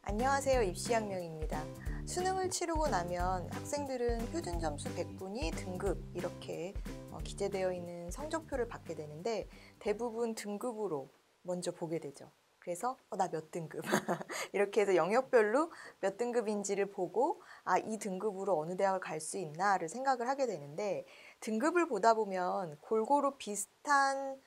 안녕하세요. 입시학명입니다. 수능을 치르고 나면 학생들은 표준 점수 100분이 등급 이렇게 기재되어 있는 성적표를 받게 되는데 대부분 등급으로 먼저 보게 되죠. 그래서 나 몇 등급 이렇게 해서 영역별로 몇 등급인지를 보고 이 등급으로 어느 대학을 갈 수 있나를 생각을 하게 되는데 등급을 보다 보면 골고루 비슷한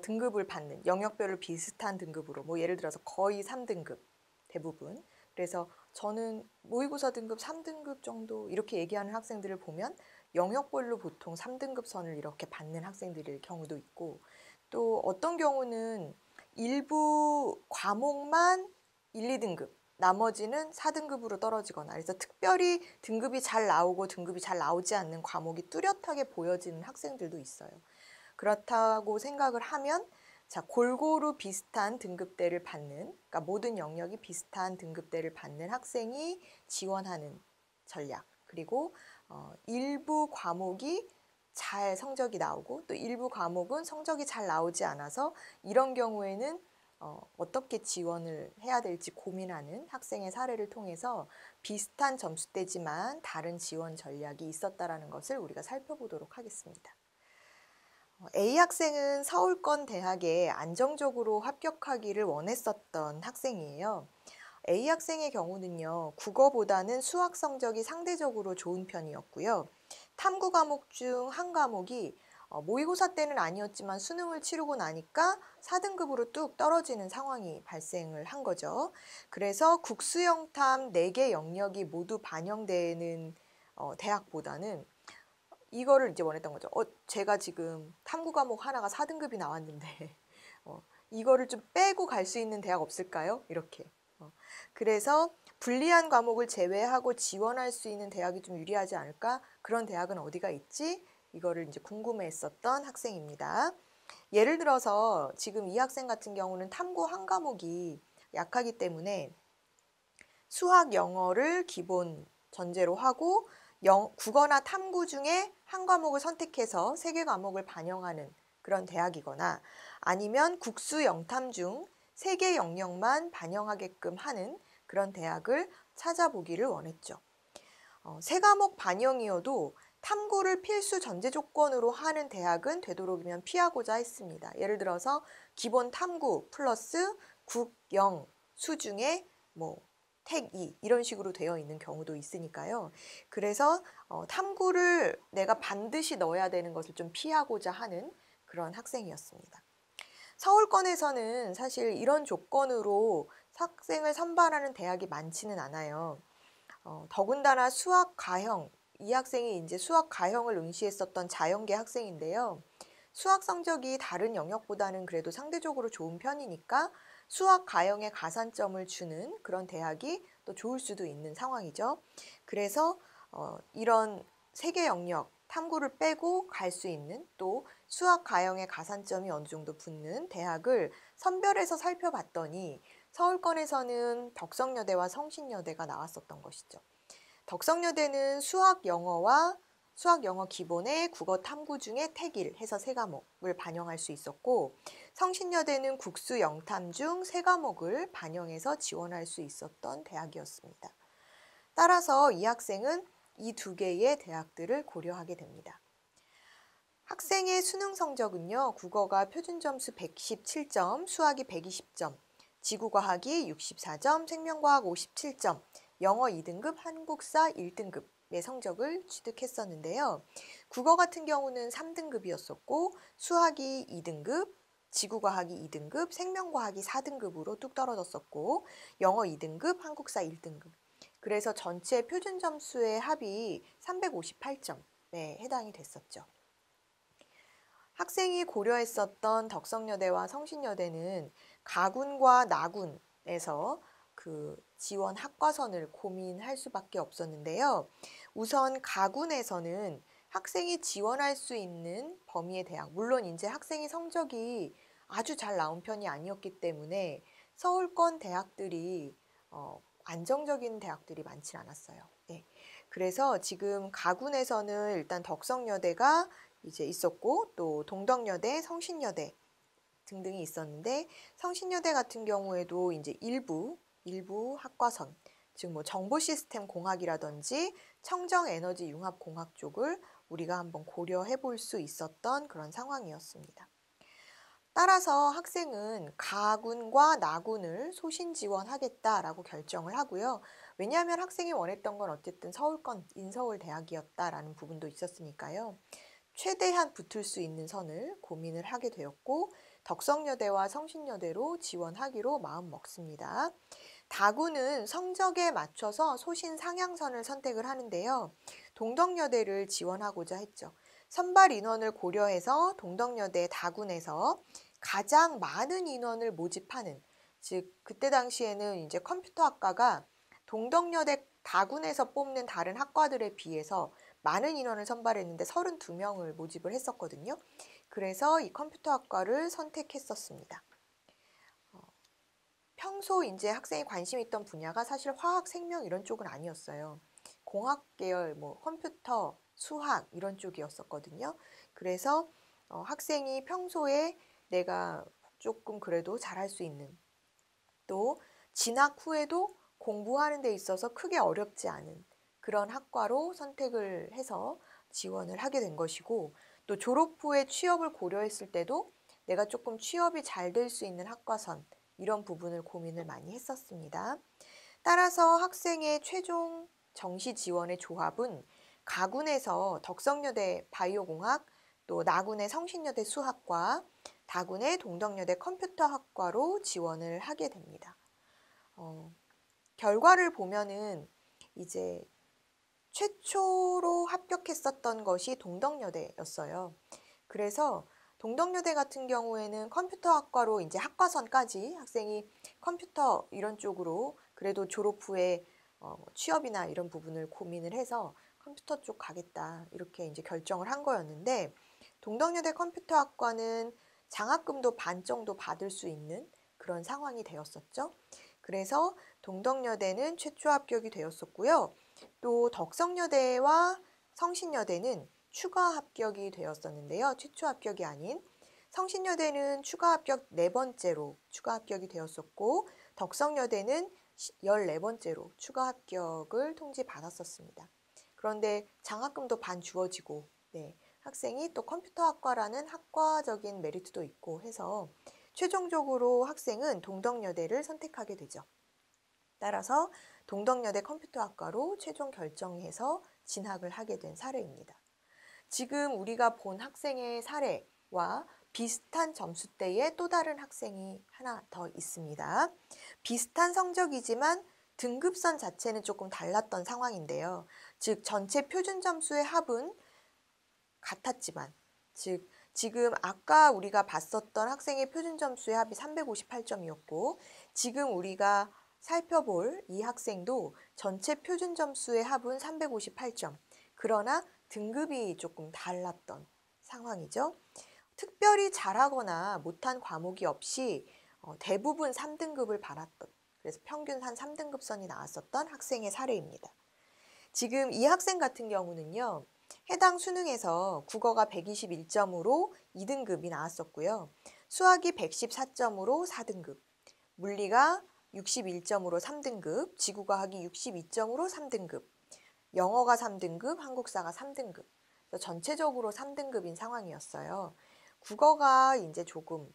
등급을 받는 영역별로 비슷한 등급으로 예를 들어서 거의 3등급 대부분. 그래서 저는 모의고사 등급 3등급 정도 이렇게 얘기하는 학생들을 보면 영역별로 보통 3등급 선을 이렇게 받는 학생들일 경우도 있고, 또 어떤 경우는 일부 과목만 1, 2등급, 나머지는 4등급으로 떨어지거나, 그래서 특별히 등급이 잘 나오고 등급이 잘 나오지 않는 과목이 뚜렷하게 보여지는 학생들도 있어요. 그렇다고 생각을 하면 골고루 비슷한 등급대를 받는, 그러니까 모든 영역이 비슷한 등급대를 받는 학생이 지원하는 전략, 그리고 일부 과목이 잘 성적이 나오고 또 일부 과목은 성적이 잘 나오지 않아서 이런 경우에는 어떻게 지원을 해야 될지 고민하는 학생의 사례를 통해서 비슷한 점수대지만 다른 지원 전략이 있었다라는 것을 우리가 살펴보도록 하겠습니다. A 학생은 서울권 대학에 안정적으로 합격하기를 원했었던 학생이에요. A 학생의 경우는요, 국어보다는 수학 성적이 상대적으로 좋은 편이었고요. 탐구 과목 중 한 과목이 모의고사 때는 아니었지만 수능을 치르고 나니까 4등급으로 뚝 떨어지는 상황이 발생을 한 거죠. 그래서 국수영탐 4개 영역이 모두 반영되는 대학보다는 이거를 이제 원했던 거죠. 제가 지금 탐구 과목 하나가 4등급이 나왔는데 이거를 좀 빼고 갈 수 있는 대학 없을까요? 이렇게. 그래서 불리한 과목을 제외하고 지원할 수 있는 대학이 좀 유리하지 않을까? 그런 대학은 어디가 있지? 이거를 이제 궁금해했었던 학생입니다. 예를 들어서 지금 이 학생 같은 경우는 탐구 한 과목이 약하기 때문에 수학, 영어를 기본 전제로 하고 국어나 탐구 중에 한 과목을 선택해서 3개 과목을 반영하는 그런 대학이거나, 아니면 국수 영탐 중 3개 영역만 반영하게끔 하는 그런 대학을 찾아보기를 원했죠. 3과목 반영이어도 탐구를 필수 전제 조건으로 하는 대학은 되도록이면 피하고자 했습니다. 예를 들어서 기본 탐구 플러스 국, 영, 수 중에 택 2 이런 식으로 되어 있는 경우도 있으니까요. 그래서 탐구를 내가 반드시 넣어야 되는 것을 좀 피하고자 하는 그런 학생이었습니다. 서울권에서는 사실 이런 조건으로 학생을 선발하는 대학이 많지는 않아요. 더군다나 수학 가형, 이 학생이 이제 수학 가형을 응시했었던 자연계 학생인데요. 수학 성적이 다른 영역보다는 그래도 상대적으로 좋은 편이니까 수학 가형에 가산점을 주는 그런 대학이 또 좋을 수도 있는 상황이죠. 그래서 이런 3개 영역, 탐구를 빼고 갈 수 있는, 또 수학 가형에 가산점이 어느 정도 붙는 대학을 선별해서 살펴봤더니 서울권에서는 덕성여대와 성신여대가 나왔었던 것이죠. 덕성여대는 수학 영어 기본에 국어 탐구 중에 택1 해서 3과목을 반영할 수 있었고, 성신여대는 국수 영탐 중 3과목을 반영해서 지원할 수 있었던 대학이었습니다. 따라서 이 학생은 이 2개의 대학들을 고려하게 됩니다. 학생의 수능 성적은요, 국어가 표준점수 117점, 수학이 120점, 지구과학이 64점, 생명과학 57점, 영어 2등급, 한국사 1등급의 성적을 취득했었는데요. 국어 같은 경우는 3등급이었었고 수학이 2등급, 지구과학이 2등급, 생명과학이 4등급으로 뚝 떨어졌었고 영어 2등급, 한국사 1등급. 그래서 전체 표준 점수의 합이 358점에 해당이 됐었죠. 학생이 고려했었던 덕성여대와 성신여대는 가군과 나군에서 그 지원 학과선을 고민할 수밖에 없었는데요. 우선 가군에서는 학생이 지원할 수 있는 범위의 대학, 물론 이제 학생이 성적이 아주 잘 나온 편이 아니었기 때문에 서울권 대학들이 안정적인 대학들이 많지 않았어요. 네. 그래서 지금 가군에서는 일단 덕성여대가 이제 있었고, 또 동덕여대, 성신여대 등등이 있었는데, 성신여대 같은 경우에도 이제 일부 일부 학과선, 즉 뭐 정보시스템 공학이라든지 청정에너지 융합공학 쪽을 우리가 한번 고려해 볼 수 있었던 그런 상황이었습니다. 따라서 학생은 가군과 나군을 소신 지원하겠다라고 결정을 하고요. 왜냐하면 학생이 원했던 건 어쨌든 서울권 인서울 대학이었다라는 부분도 있었으니까요. 최대한 붙을 수 있는 선을 고민을 하게 되었고 덕성여대와 성신여대로 지원하기로 마음먹습니다. 다군은 성적에 맞춰서 소신 상향선을 선택을 하는데요. 동덕여대를 지원하고자 했죠. 선발 인원을 고려해서 동덕여대 다군에서 가장 많은 인원을 모집하는, 즉 그때 당시에는 이제 컴퓨터학과가 동덕여대 다군에서 뽑는 다른 학과들에 비해서 많은 인원을 선발했는데 32명을 모집을 했었거든요. 그래서 이 컴퓨터학과를 선택했었습니다. 평소 이제 학생이 관심 있던 분야가 사실 화학, 생명 이런 쪽은 아니었어요. 공학 계열, 뭐 컴퓨터, 수학 이런 쪽이었었거든요. 그래서 학생이 평소에 내가 조금 그래도 잘할 수 있는, 또 진학 후에도 공부하는 데 있어서 크게 어렵지 않은 그런 학과로 선택을 해서 지원을 하게 된 것이고, 또 졸업 후에 취업을 고려했을 때도 내가 조금 취업이 잘 될 수 있는 학과선, 이런 부분을 고민을 많이 했었습니다. 따라서 학생의 최종 정시 지원의 조합은 가군에서 덕성여대 바이오공학, 또 나군의 성신여대 수학과, 다군의 동덕여대 컴퓨터학과로 지원을 하게 됩니다. 결과를 보면은 이제 최초로 합격했었던 것이 동덕여대였어요. 그래서 동덕여대 같은 경우에는 컴퓨터학과로 이제 학과선까지 학생이 컴퓨터 이런 쪽으로 그래도 졸업 후에 취업이나 이런 부분을 고민을 해서 컴퓨터 쪽 가겠다 이렇게 이제 결정을 한 거였는데, 동덕여대 컴퓨터학과는 장학금도 반 정도 받을 수 있는 그런 상황이 되었었죠. 그래서 동덕여대는 최초 합격이 되었었고요. 또 덕성여대와 성신여대는 추가 합격이 되었었는데요. 최초 합격이 아닌 성신여대는 추가 합격 4번째로 추가 합격이 되었었고, 덕성여대는 14번째로 추가 합격을 통지받았었습니다. 그런데 장학금도 반 주어지고, 학생이 또 컴퓨터학과라는 학과적인 메리트도 있고 해서 최종적으로 학생은 동덕여대를 선택하게 되죠. 따라서 동덕여대 컴퓨터학과로 최종 결정해서 진학을 하게 된 사례입니다. 지금 우리가 본 학생의 사례와 비슷한 점수대의 또 다른 학생이 하나 더 있습니다. 비슷한 성적이지만 등급선 자체는 조금 달랐던 상황인데요. 즉 전체 표준 점수의 합은 같았지만, 즉 지금 아까 우리가 봤었던 학생의 표준 점수의 합이 358점이었고 지금 우리가 살펴볼 이 학생도 전체 표준 점수의 합은 358점. 그러나 등급이 조금 달랐던 상황이죠. 특별히 잘하거나 못한 과목이 없이 대부분 3등급을 받았던, 그래서 평균 한 3등급선이 나왔었던 학생의 사례입니다. 지금 이 학생 같은 경우는요. 해당 수능에서 국어가 121점으로 2등급이 나왔었고요. 수학이 114점으로 4등급, 물리가 61점으로 3등급, 지구과학이 62점으로 3등급, 영어가 3등급, 한국사가 3등급. 그래서 전체적으로 3등급인 상황이었어요. 국어가 이제 조금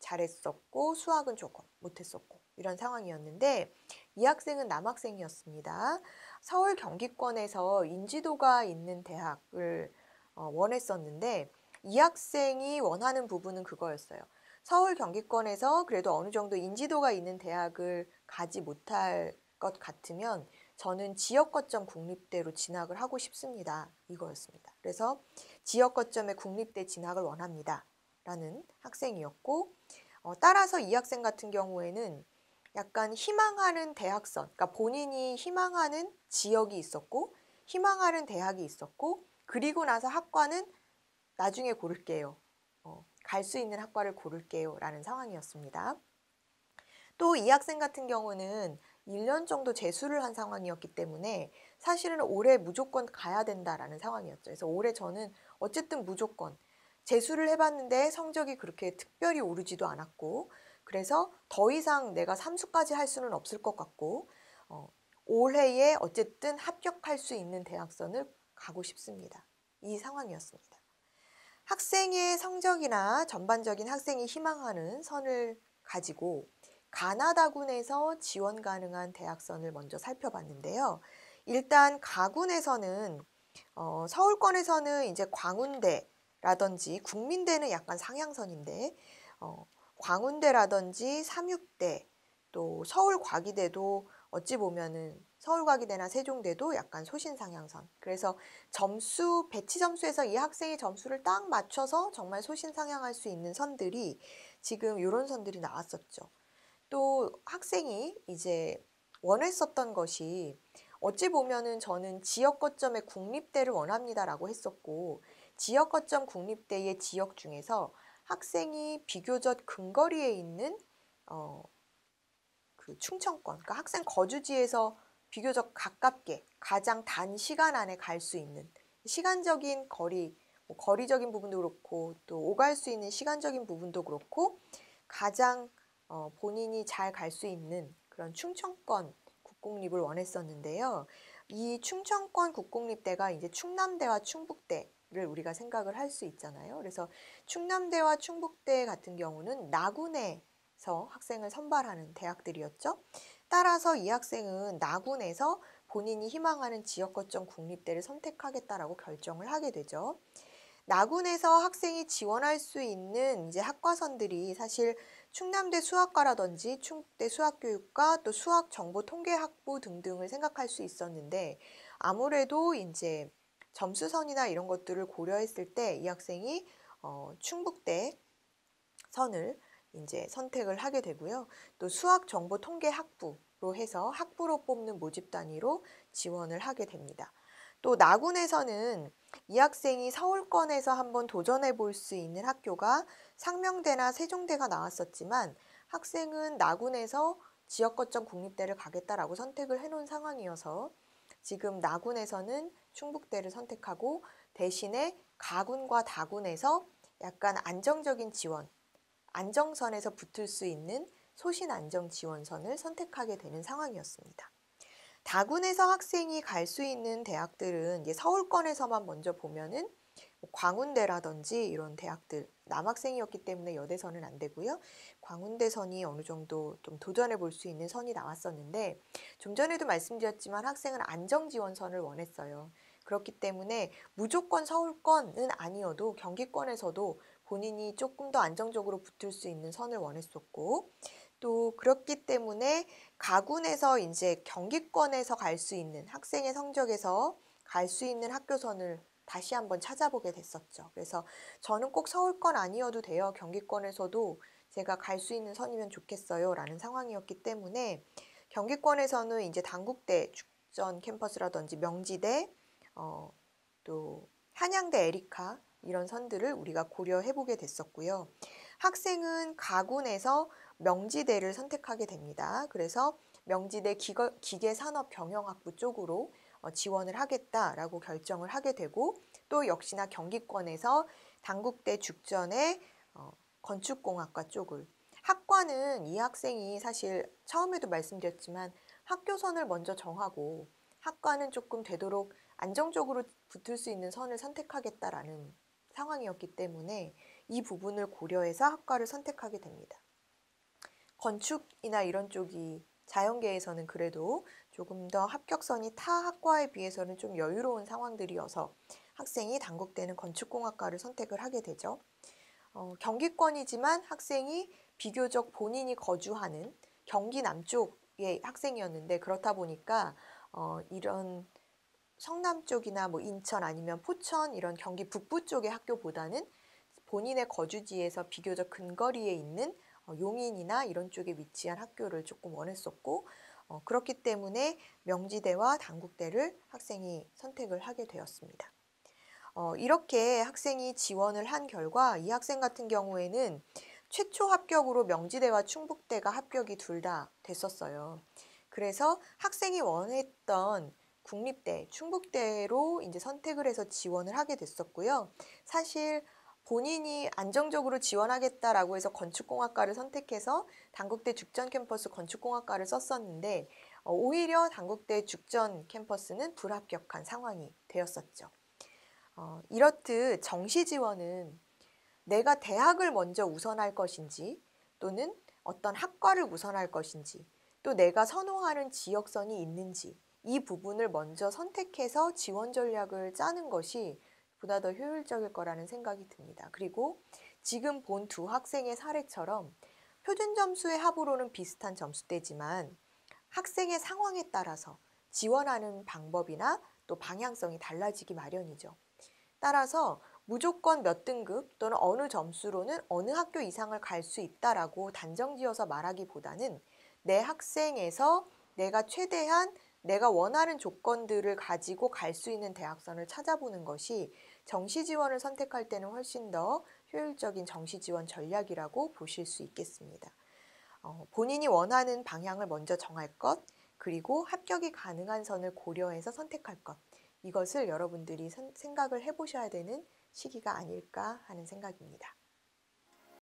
잘했었고 수학은 조금 못했었고 이런 상황이었는데, 이 학생은 남학생이었습니다. 서울 경기권에서 인지도가 있는 대학을 원했었는데 이 학생이 원하는 부분은 그거였어요. 서울 경기권에서 그래도 어느 정도 인지도가 있는 대학을 가지 못할 것 같으면 저는 지역 거점 국립대로 진학을 하고 싶습니다. 이거였습니다. 그래서 지역 거점의 국립대 진학을 원합니다. 라는 학생이었고, 따라서 이 학생 같은 경우에는 약간 희망하는 대학선, 그러니까 본인이 희망하는 지역이 있었고 희망하는 대학이 있었고, 그리고 나서 학과는 나중에 고를게요. 갈 수 있는 학과를 고를게요. 라는 상황이었습니다. 또 이 학생 같은 경우는 1년 정도 재수를 한 상황이었기 때문에 사실은 올해 무조건 가야 된다라는 상황이었죠. 그래서 올해 저는 어쨌든 무조건 재수를 해봤는데 성적이 그렇게 특별히 오르지도 않았고 그래서 더 이상 내가 삼수까지 할 수는 없을 것 같고 올해에 어쨌든 합격할 수 있는 대학선을 가고 싶습니다. 이 상황이었습니다. 학생의 성적이나 전반적인 학생이 희망하는 선을 가지고 가나다군에서 지원 가능한 대학선을 먼저 살펴봤는데요. 일단 가군에서는 서울권에서는 이제 광운대라든지 국민대는 약간 상향선인데 광운대라든지 삼육대 또 서울과기대도 어찌 보면은 서울과기대나 세종대도 약간 소신상향선. 그래서 점수 배치 점수에서 이 학생의 점수를 딱 맞춰서 정말 소신상향할 수 있는 선들이 지금 이런 선들이 나왔었죠. 또 학생이 이제 원했었던 것이 어찌 보면은 저는 지역 거점의 국립대를 원합니다라고 했었고 지역 거점 국립대의 지역 중에서 학생이 비교적 근거리에 있는 그 충청권, 그러니까 학생 거주지에서 비교적 가깝게 가장 단시간 안에 갈 수 있는 시간적인 거리, 거리적인 부분도 그렇고 또 오갈 수 있는 시간적인 부분도 그렇고 가장 본인이 잘 갈 수 있는 그런 충청권 국공립을 원했었는데요. 이 충청권 국공립대가 이제 충남대와 충북대를 우리가 생각을 할 수 있잖아요. 그래서 충남대와 충북대 같은 경우는 나군에서 학생을 선발하는 대학들이었죠. 따라서 이 학생은 나군에서 본인이 희망하는 지역 거점 국립대를 선택하겠다라고 결정을 하게 되죠. 나군에서 학생이 지원할 수 있는 이제 학과선들이 사실 충남대 수학과라든지 충북대 수학교육과 또 수학정보통계학부 등등을 생각할 수 있었는데 아무래도 이제 점수선이나 이런 것들을 고려했을 때 이 학생이 충북대 선을 이제 선택을 하게 되고요. 또 수학정보통계학부로 해서 학부로 뽑는 모집 단위로 지원을 하게 됩니다. 또 나군에서는 이 학생이 서울권에서 한번 도전해 볼 수 있는 학교가 상명대나 세종대가 나왔었지만 학생은 나군에서 지역 거점 국립대를 가겠다라고 선택을 해놓은 상황이어서 지금 나군에서는 충북대를 선택하고 대신에 가군과 다군에서 약간 안정적인 지원, 안정선에서 붙을 수 있는 소신 안정 지원선을 선택하게 되는 상황이었습니다. 다군에서 학생이 갈 수 있는 대학들은 이제 서울권에서만 먼저 보면은 광운대라든지 이런 대학들, 남학생이었기 때문에 여대선은 안 되고요. 광운대선이 어느 정도 좀 도전해 볼 수 있는 선이 나왔었는데 좀 전에도 말씀드렸지만 학생은 안정지원선을 원했어요. 그렇기 때문에 무조건 서울권은 아니어도 경기권에서도 본인이 조금 더 안정적으로 붙을 수 있는 선을 원했었고 또 그렇기 때문에 가군에서 이제 경기권에서 갈 수 있는 학생의 성적에서 갈 수 있는 학교선을 다시 한번 찾아보게 됐었죠. 그래서 저는 꼭 서울권 아니어도 돼요. 경기권에서도 제가 갈 수 있는 선이면 좋겠어요. 라는 상황이었기 때문에 경기권에서는 이제 단국대 죽전 캠퍼스라든지 명지대, 또 한양대 에리카 이런 선들을 우리가 고려해보게 됐었고요. 학생은 가군에서 명지대를 선택하게 됩니다. 그래서 명지대 기계산업경영학부 쪽으로 지원을 하겠다라고 결정을 하게 되고 또 역시나 경기권에서 단국대 죽전의 건축공학과 쪽을 학과는 이 학생이 사실 처음에도 말씀드렸지만 학교선을 먼저 정하고 학과는 조금 되도록 안정적으로 붙을 수 있는 선을 선택하겠다라는 상황이었기 때문에 이 부분을 고려해서 학과를 선택하게 됩니다. 건축이나 이런 쪽이 자연계에서는 그래도 조금 더 합격선이 타 학과에 비해서는 좀 여유로운 상황들이어서 학생이 단국대는 건축공학과를 선택을 하게 되죠. 경기권이지만 학생이 비교적 본인이 거주하는 경기 남쪽의 학생이었는데 그렇다 보니까 이런 성남 쪽이나 뭐 인천 아니면 포천 이런 경기 북부 쪽의 학교보다는 본인의 거주지에서 비교적 근거리에 있는 용인이나 이런 쪽에 위치한 학교를 조금 원했었고 그렇기 때문에 명지대와 단국대를 학생이 선택을 하게 되었습니다. 이렇게 학생이 지원을 한 결과 이 학생 같은 경우에는 최초 합격으로 명지대와 충북대가 합격이 둘 다 됐었어요. 그래서 학생이 원했던 국립대, 충북대로 이제 선택을 해서 지원을 하게 됐었고요. 사실 본인이 안정적으로 지원하겠다라고 해서 건축공학과를 선택해서 단국대 죽전 캠퍼스 건축공학과를 썼었는데 오히려 단국대 죽전 캠퍼스는 불합격한 상황이 되었었죠. 이렇듯 정시 지원은 내가 대학을 먼저 우선할 것인지 또는 어떤 학과를 우선할 것인지 또 내가 선호하는 지역선이 있는지 이 부분을 먼저 선택해서 지원 전략을 짜는 것이 보다 더 효율적일 거라는 생각이 듭니다. 그리고 지금 본 두 학생의 사례처럼 표준 점수의 합으로는 비슷한 점수대지만 학생의 상황에 따라서 지원하는 방법이나 또 방향성이 달라지기 마련이죠. 따라서 무조건 몇 등급 또는 어느 점수로는 어느 학교 이상을 갈 수 있다라고 단정지어서 말하기보다는 내 학생에서 내가 최대한 내가 원하는 조건들을 가지고 갈 수 있는 대학선을 찾아보는 것이 정시 지원을 선택할 때는 훨씬 더 효율적인 정시 지원 전략이라고 보실 수 있겠습니다. 본인이 원하는 방향을 먼저 정할 것, 그리고 합격이 가능한 선을 고려해서 선택할 것. 이것을 여러분들이 생각을 해보셔야 되는 시기가 아닐까 하는 생각입니다.